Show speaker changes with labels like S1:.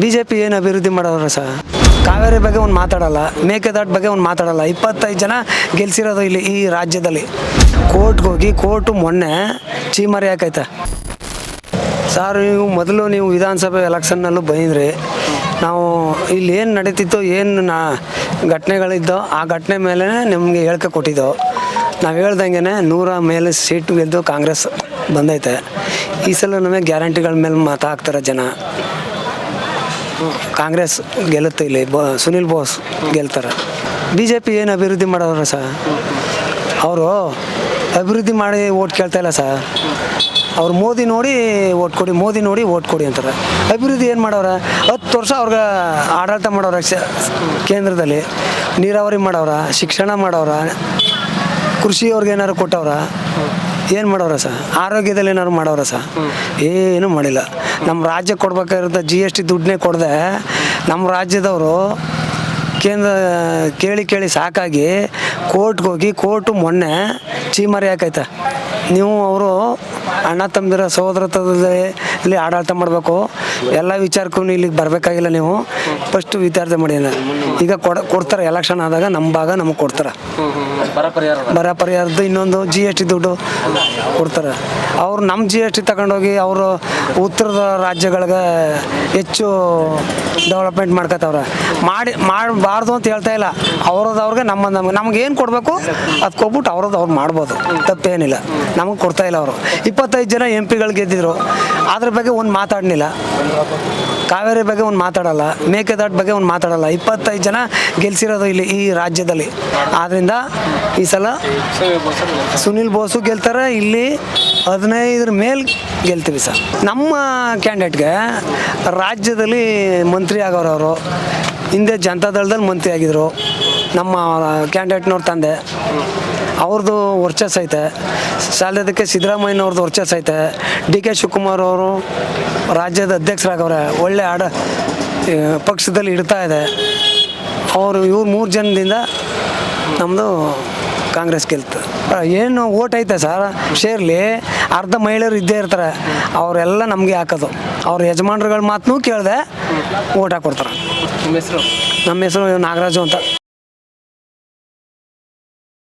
S1: BJP ಏನು ಅಭಿವೃದ್ಧಿ ಮಾಡೋರು ಸರ್? ಕಾವೇರಿ ಬಗ್ಗೆ ಒಂದು ಮಾತಾಡಲ್ಲ, ಮೇಕೆದಾಟು ಬಗ್ಗೆ ಒಂದು ಮಾತಾಡಲ್ಲ. 25 ಜನ ಗೆಲ್ಸಿರೋದು ಇಲ್ಲಿ ಈ ರಾಜ್ಯದಲ್ಲಿ. ಕೋರ್ಟ್ಗೆ ಹೋಗಿ ಕೋರ್ಟು ಮೊನ್ನೆ ಚೀಮಾರಿ ಹಾಕೈತೆ ಸರ್. ನೀವು ವಿಧಾನಸಭೆ ಎಲೆಕ್ಷನ್ನಲ್ಲೂ ಬಂದಿದ್ರಿ. ನಾವು ಇಲ್ಲಿ ಏನು ನಡೀತಿತ್ತು, ಏನು ಘಟನೆಗಳಿದ್ದೋ ಆ ಘಟನೆ ಮೇಲೆ ನಿಮಗೆ ಹೇಳಿಕೆ ಕೊಟ್ಟಿದ್ದೋ. ನಾವು ಹೇಳ್ದಂಗೆ 100 ಮೇಲೆ ಸೀಟು ಗೆದ್ದು ಕಾಂಗ್ರೆಸ್ ಬಂದೈತೆ. ಈ ಸಲ ನಮಗೆ ಗ್ಯಾರಂಟಿಗಳ ಮೇಲೆ ಮಾತಾಡ್ತಾರೆ ಜನ. ಕಾಂಗ್ರೆಸ್ ಗೆಲ್ಲುತ್ತೆ ಇಲ್ಲಿ, ಸುನಿಲ್ ಬೋಸ್ ಗೆಲ್ತಾರೆ. BJP ಏನು ಅಭಿವೃದ್ಧಿ ಮಾಡೋರು ಸರ್? ಅವರು ಅಭಿವೃದ್ಧಿ ಮಾಡಿ ಓಟ್ ಕೇಳ್ತಾ ಇಲ್ಲ ಸರ್. ಅವ್ರು ಮೋದಿ ನೋಡಿ ಓಟ್ ಕೊಡಿ, ಮೋದಿ ನೋಡಿ ಓಟ್ ಕೊಡಿ ಅಂತಾರೆ. ಅಭಿವೃದ್ಧಿ ಏನು ಮಾಡೋರ? 10 ವರ್ಷ ಅವ್ರಿಗೆ ಆಡಳಿತ ಮಾಡೋರ ಕೇಂದ್ರದಲ್ಲಿ. ನೀರಾವರಿ ಮಾಡೋರ, ಶಿಕ್ಷಣ ಮಾಡೋರ, ಕೃಷಿ ಅವ್ರಿಗೆ ಏನಾರು ಕೊಟ್ಟವ್ರ? ಏನು ಮಾಡೋರ ಸರ್? ಆರೋಗ್ಯದಲ್ಲಿ ಏನಾದ್ರು ಮಾಡೋರ ಸರ್? ಏನೂ ಮಾಡಿಲ್ಲ. ನಮ್ಮ ರಾಜ್ಯಕ್ಕೆ ಕೊಡ್ಬೇಕಾಗಿರೋ GST ದುಡ್ಡನ್ನೇ ಕೊಡದೆ ನಮ್ಮ ರಾಜ್ಯದವರು ಕೇಳಿ ಸಾಕಾಗಿ ಕೋರ್ಟ್ಗೆ ಹೋಗಿ ಕೋರ್ಟು ಮೊನ್ನೆ ಚೀಮಾರಿ ಹಾಕೈತೆ. ನೀವು ಅವರು ಅಣ್ಣ ತಮ್ಮದಿರ ಸಹೋದರತ್ವದಲ್ಲಿ ಆಡಳಿತ ಮಾಡಬೇಕು. ಎಲ್ಲ ವಿಚಾರಕ್ಕೂ ಇಲ್ಲಿಗೆ ಬರಬೇಕಾಗಿಲ್ಲ. ನೀವು ಫಸ್ಟು ವಿಚಾರ ಮಾಡಿ. ಈಗ ಕೊಡ್ತಾರೆ ಎಲೆಕ್ಷನ್ ಆದಾಗ ನಮ್ಮ ಭಾಗ ನಮಗೆ ಕೊಡ್ತಾರೆ. ಬರ ಪರಿಹಾರದ್ದು ಇನ್ನೊಂದು GST ದುಡ್ಡು ಕೊಡ್ತಾರೆ. ಅವ್ರು ನಮ್ಮ GST ತಗೊಂಡೋಗಿ ಅವರು ಉತ್ತರದ ರಾಜ್ಯಗಳಿಗೆ ಹೆಚ್ಚು ಡೆವಲಪ್ಮೆಂಟ್ ಮಾಡ್ಕೊತವ್ರೆ. ಮಾಡಬಾರ್ದು ಅಂತ ಹೇಳ್ತಾ ಇಲ್ಲ. ಅವ್ರದ್ದು ನಮ್ಗೆ ಏನು ಕೊಡಬೇಕು ಅದು ಕೊಟ್ಬಿಟ್ಟು ಅವ್ರು ಮಾಡ್ಬೋದು, ತಪ್ಪೇನಿಲ್ಲ. ನಮಗೆ ಕೊಡ್ತಾ ಇಲ್ಲ. ಅವರು 25 ಜನ MP ಗಳು ಗೆದ್ದಿದ್ರು. ಅದ್ರ ಬಗ್ಗೆ ಒಂದು ಮಾತಾಡಲಿಲ್ಲ. ಕಾವೇರಿ ಬಗ್ಗೆ ಒಂದು ಮಾತಾಡಲ್ಲ, ಮೇಕೆದಾಟು ಬಗ್ಗೆ ಒಂದು ಮಾತಾಡಲ್ಲ. 25 ಜನ ಗೆಲ್ಸಿರೋದು ಇಲ್ಲಿ ಈ ರಾಜ್ಯದಲ್ಲಿ. ಆದ್ದರಿಂದ ಈ ಸಲ ಸುನಿಲ್ ಬೋಸು ಗೆಲ್ತಾರೆ. ಇಲ್ಲಿ 15 ಮೇಲೆ ಗೆಲ್ತೀವಿ ಸರ್. ನಮ್ಮ ಕ್ಯಾಂಡಿಡೇಟ್ಗೆ ರಾಜ್ಯದಲ್ಲಿ ಮಂತ್ರಿ ಆಗೋರವರು. ಹಿಂದೆ ಜನತಾದಳದಲ್ಲಿ ಮಂತ್ರಿ ಆಗಿದ್ರು. ನಮ್ಮ ಕ್ಯಾಂಡಿಡೇಟ್ನವ್ರ ತಂದೆ ಅವ್ರದ್ದು ವರ್ಚಸ್ ಐತೆ. ಸಾಲದಕ್ಕೆ ಸಿದ್ದರಾಮಯ್ಯನವ್ರದ್ದು ವರ್ಚಸ್ ಐತೆ. DK ಶಿವಕುಮಾರ್ ಅವರು ರಾಜ್ಯದ ಅಧ್ಯಕ್ಷರಾಗವ್ರೆ. ಒಳ್ಳೆ ಪಕ್ಷದಲ್ಲಿ ಇಡ್ತಾ ಇದೆ. ಇವ್ರು 3 ಜನದಿಂದ ನಮ್ಮದು ಕಾಂಗ್ರೆಸ್ ಗೆಲ್ತದೆ. ಏನು ಓಟ್ ಐತೆ ಸರ್ ಶೇರ್ಲಿ, ಅರ್ಧ ಮಹಿಳೆಯರು ಇದ್ದೇ ಇರ್ತಾರೆ. ಅವರೆಲ್ಲ ನಮಗೆ ಹಾಕೋದು. ಅವ್ರ ಯಜಮಾನ್ರುಗಳ ಮಾತನ್ನೂ ಕೇಳಿದೆ ಓಟ್ ಹಾಕೊಡ್ತಾರೆ. ನಮ್ಮ ಹೆಸರು ನಾಗರಾಜು ಅಂತ.